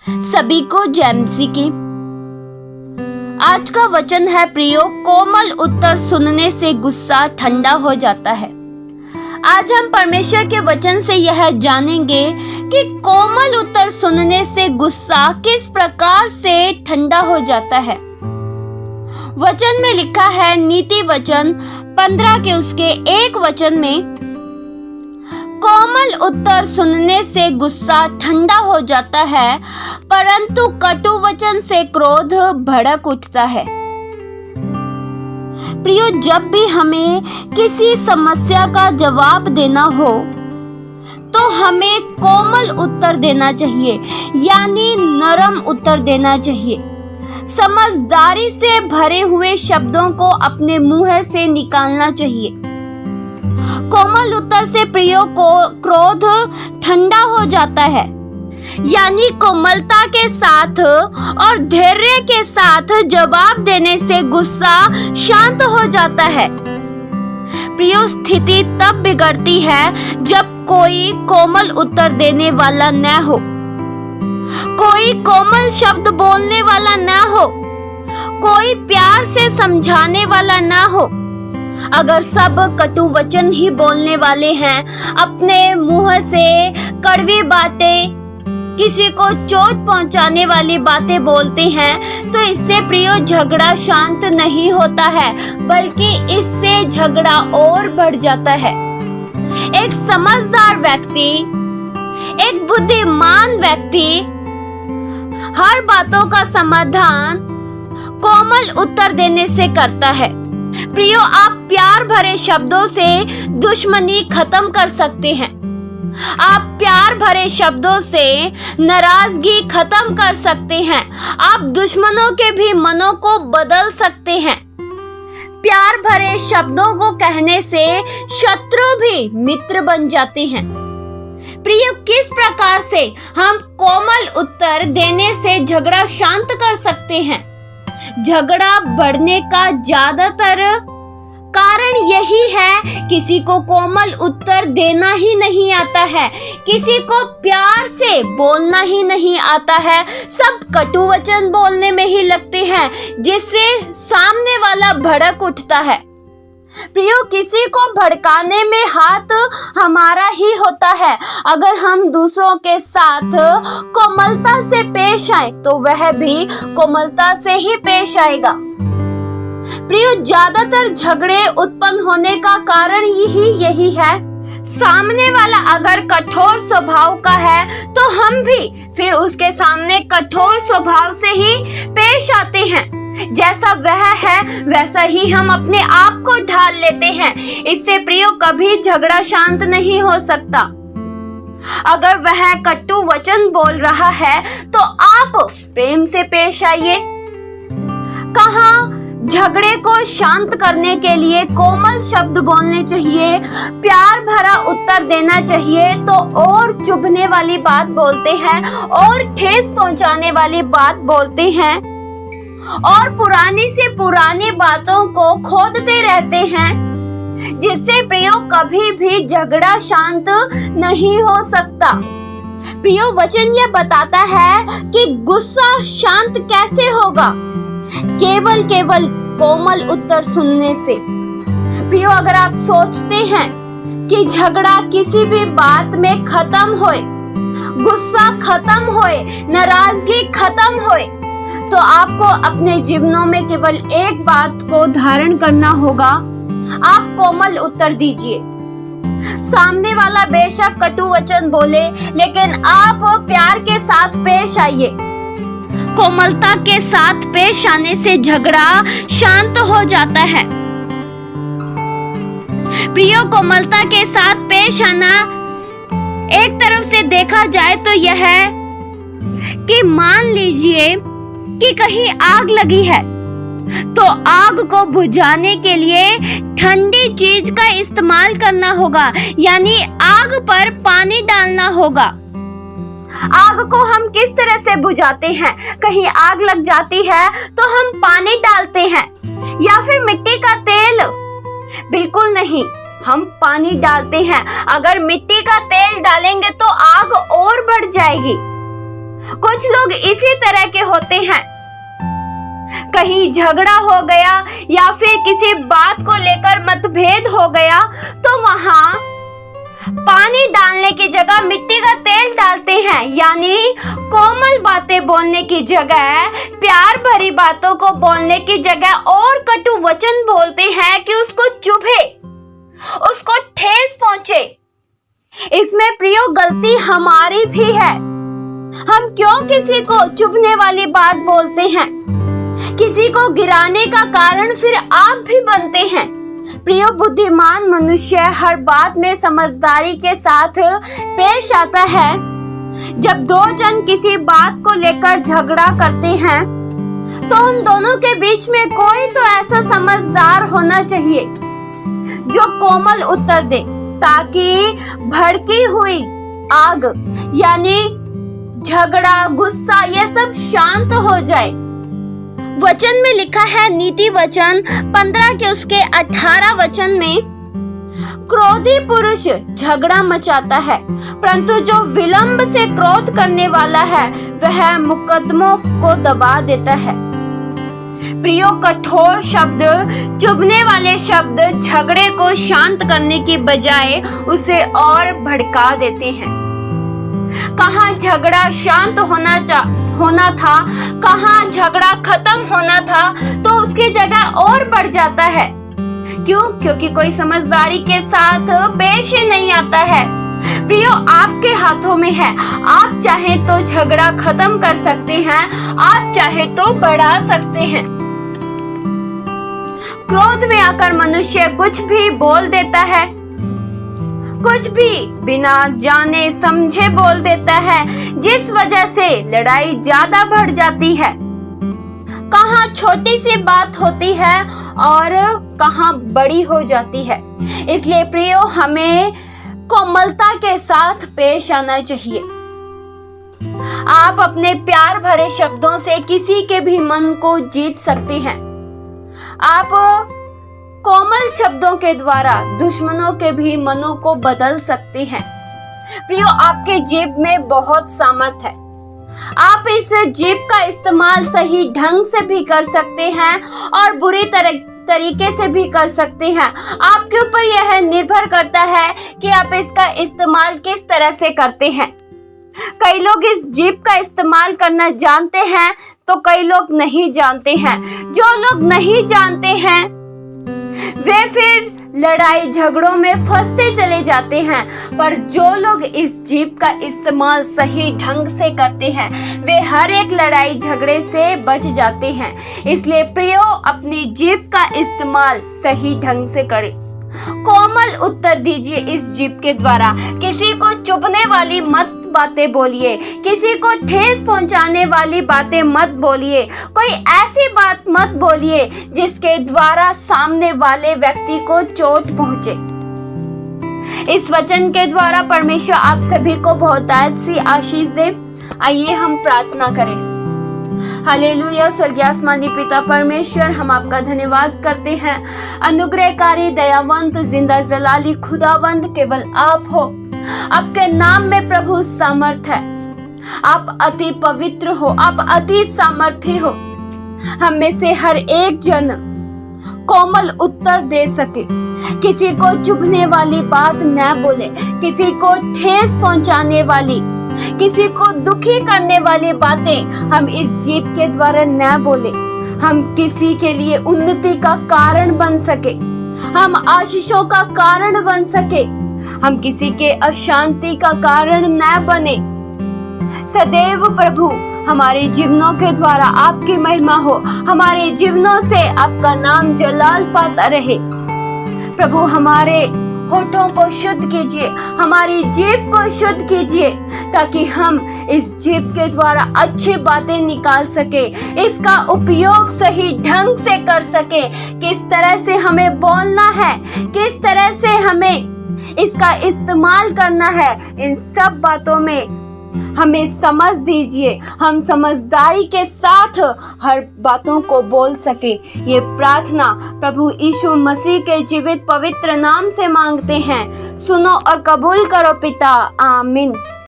सभी को जैमसी की। आज का वचन है प्रियो, कोमल उत्तर सुनने से गुस्सा ठंडा हो जाता है। आज हम परमेश्वर के वचन से यह जानेंगे कि कोमल उत्तर सुनने से गुस्सा किस प्रकार से ठंडा हो जाता है। वचन में लिखा है, नीति वचन 15 के उसके 1 वचन में, कोमल उत्तर सुनने से गुस्सा ठंडा हो जाता है, परंतु कटु वचन से क्रोध भड़क उठता है। प्रियो, जब भी हमें किसी समस्या का जवाब देना हो तो हमें कोमल उत्तर देना चाहिए, यानी नरम उत्तर देना चाहिए। समझदारी से भरे हुए शब्दों को अपने मुंह से निकालना चाहिए। कोमल उत्तर से प्रियो को क्रोध ठंडा हो जाता है, यानी कोमलता के साथ और धैर्य के साथ जवाब देने से गुस्सा शांत हो जाता है। प्रियो, स्थिति तब बिगड़ती है जब कोई कोमल उत्तर देने वाला न हो, कोई कोमल शब्द बोलने वाला न हो, कोई प्यार से समझाने वाला न हो। अगर सब कटु वचन ही बोलने वाले हैं, अपने मुंह से कड़वी बातें, किसी को चोट पहुंचाने वाली बातें बोलते हैं, तो इससे प्रियो झगड़ा शांत नहीं होता है, बल्कि इससे झगड़ा और बढ़ जाता है। एक समझदार व्यक्ति, एक बुद्धिमान व्यक्ति हर बातों का समाधान कोमल उत्तर देने से करता है। प्रियो, आप प्यार भरे शब्दों से दुश्मनी खत्म कर सकते हैं। आप प्यार भरे शब्दों से नाराजगी खत्म कर सकते हैं। आप दुश्मनों के भी मनों को बदल सकते हैं। प्यार भरे शब्दों को कहने से शत्रु भी मित्र बन जाते हैं। प्रिय, किस प्रकार से हम कोमल उत्तर देने से झगड़ा शांत कर सकते हैं? झगड़ा बढ़ने का ज्यादातर कारण यही है, किसी को कोमल उत्तर देना ही नहीं आता है, किसी को प्यार से बोलना ही नहीं आता है। सब कटु वचन बोलने में ही लगते हैं, जिससे सामने वाला भड़क उठता है। प्रियो, किसी को भड़काने में हाथ हमारा ही होता है। अगर हम दूसरों के साथ कोमलता से पेश आए तो वह भी कोमलता से ही पेश आएगा। प्रियो, ज्यादातर झगड़े उत्पन्न होने का कारण यही है। सामने वाला अगर कठोर स्वभाव का है तो हम भी फिर उसके सामने कठोर स्वभाव से ही पेश आते हैं। जैसा वह है वैसा ही हम अपने आप को ढाल लेते हैं। इससे प्रियो कभी झगड़ा शांत नहीं हो सकता। अगर वह कटु वचन बोल रहा है तो आप प्रेम से पेश आइए। कहाँ झगड़े को शांत करने के लिए कोमल शब्द बोलने चाहिए, प्यार भरा उत्तर देना चाहिए, तो और चुभने वाली बात बोलते हैं और ठेस पहुंचाने वाली बात बोलते हैं और पुरानी से पुरानी बातों को खोदते रहते हैं, जिससे प्रियो कभी भी झगड़ा शांत नहीं हो सकता। प्रियो, वचन यह बताता है कि गुस्सा शांत कैसे होगा, केवल कोमल उत्तर सुनने से। प्रियो, अगर आप सोचते हैं कि झगड़ा किसी भी बात में खत्म होए, गुस्सा खत्म होए, नाराजगी खत्म होए, तो आपको अपने जीवनों में केवल एक बात को धारण करना होगा, आप कोमल उत्तर दीजिए। सामने वाला बेशक कटु वचन बोले, लेकिन आप प्यार के साथ पेश आइए। कोमलता के साथ पेश आने से झगड़ा शांत हो जाता है। प्रियो, कोमलता के साथ पेश आना एक तरफ से देखा जाए तो यह है कि मान लीजिए कि कहीं आग लगी है, तो आग को बुझाने के लिए ठंडी चीज का इस्तेमाल करना होगा, यानी आग पर पानी डालना होगा। आग को हम किस तरह से बुझाते हैं? कहीं आग लग जाती है तो हम पानी डालते हैं या फिर मिट्टी का तेल? बिल्कुल नहीं, हम पानी डालते हैं। अगर मिट्टी का तेल डालेंगे तो आग और बढ़ जाएगी। कुछ लोग इसी तरह के होते हैं। कहीं झगड़ा हो गया या फिर किसी बात को लेकर मतभेद हो गया तो वहां पानी डालने की जगह मिट्टी का तेल डालते हैं, यानी कोमल बातें बोलने की जगह, प्यार भरी बातों को बोलने की जगह और कटु वचन बोलते हैं कि उसको चुभे, उसको ठेस पहुंचे। इसमें प्रियो गलती हमारी भी है। हम क्यों किसी को चुभने वाली बात बोलते हैं? किसी को गिराने का कारण फिर आप भी बनते हैं। प्रियो बुद्धिमान मनुष्य हर बात में समझदारी के साथ पेश आता है। जब दो जन किसी बात को लेकर झगड़ा करते हैं तो उन दोनों के बीच में कोई तो ऐसा समझदार होना चाहिए जो कोमल उत्तर दे, ताकि भड़की हुई आग यानी झगड़ा, गुस्सा ये सब शांत हो जाए। वचन में लिखा है, नीति वचन 15 के उसके 18 वचन में, क्रोधी पुरुष झगड़ा मचाता है, परंतु जो विलंब से क्रोध करने वाला है वह मुकदमों को दबा देता है। प्रियो कठोर शब्द, चुभने वाले शब्द झगड़े को शांत करने की बजाय उसे और भड़का देते हैं। कहाँ झगड़ा शांत होना था, कहाँ झगड़ा खत्म होना था, तो उसकी जगह और बढ़ जाता है। क्यों? क्योंकि कोई समझदारी के साथ पेश ही नहीं आता है। प्रियो आपके हाथों में है। आप चाहे तो झगड़ा खत्म कर सकते हैं, आप चाहे तो बढ़ा सकते हैं। क्रोध में आकर मनुष्य कुछ भी बोल देता है, कुछ भी बिना जाने समझे बोल देता है, जिस वजह से लड़ाई ज्यादा बढ़ जाती है। कहाँ छोटी सी बात होती है और कहाँ बड़ी हो जाती है। इसलिए प्रियो हमें कोमलता के साथ पेश आना चाहिए। आप अपने प्यार भरे शब्दों से किसी के भी मन को जीत सकते हैं। आप कोमल शब्दों के द्वारा दुश्मनों के भी मनों को बदल सकते हैं। प्रियो आपके जीभ में बहुत सामर्थ है। आप इस जीभ का इस्तेमाल सही ढंग से भी कर सकते हैं और बुरी तरीके से भी कर सकते हैं। आपके ऊपर यह निर्भर करता है कि आप इसका इस्तेमाल किस तरह से करते हैं। कई लोग इस जीभ का इस्तेमाल करना जानते हैं तो कई लोग नहीं जानते हैं। जो लोग नहीं जानते हैं वे फिर लड़ाई झगड़ों में फंसते चले जाते हैं, पर जो लोग इस जीभ का इस्तेमाल सही ढंग से करते हैं वे हर एक लड़ाई झगड़े से बच जाते हैं। इसलिए प्रियो अपनी जीभ का इस्तेमाल सही ढंग से करें। कोमल उत्तर दीजिए इस जीभ के द्वारा। किसी को चुभने वाली मत बातें बोलिए, किसी को ठेस पहुंचाने वाली बातें मत बोलिए, कोई ऐसी बात मत बोलिए जिसके द्वारा सामने वाले व्यक्ति को चोट पहुंचे। इस वचन के द्वारा परमेश्वर आप सभी को बहुतायत सी आशीष दे। आइए हम प्रार्थना करें। हालेलुया। स्वर्गीय आसमानी पिता परमेश्वर, हम आपका धन्यवाद करते हैं। अनुग्रहकारी, दयावंत, जिंदा जलाली खुदावंद केवल आप हो। आपके नाम में प्रभु सामर्थ है। आप अति पवित्र हो, आप अति सामर्थी हो। हम में से हर एक जन कोमल उत्तर दे सके, किसी को चुभने वाली बात न बोले, किसी को ठेस पहुंचाने वाली, किसी को दुखी करने वाली बातें हम इस जीभ के द्वारा न बोले। हम किसी के लिए उन्नति का कारण बन सके, हम आशीषों का कारण बन सके, हम किसी के अशांति का कारण न बने। सदैव प्रभु हमारे जीवनों के द्वारा आपकी महिमा हो, हमारे जीवनों से आपका नाम जलाल पाता रहे। प्रभु हमारे होठों को शुद्ध कीजिए, हमारी जीभ को शुद्ध कीजिए, ताकि हम इस जीभ के द्वारा अच्छी बातें निकाल सके, इसका उपयोग सही ढंग से कर सके। किस तरह से हमें बोलना है, किस तरह से हमें इसका इस्तेमाल करना है, इन सब बातों में हमें समझ दीजिए। हम समझदारी के साथ हर बातों को बोल सके। ये प्रार्थना प्रभु यीशु मसीह के जीवित पवित्र नाम से मांगते हैं। सुनो और कबूल करो पिता। आमीन।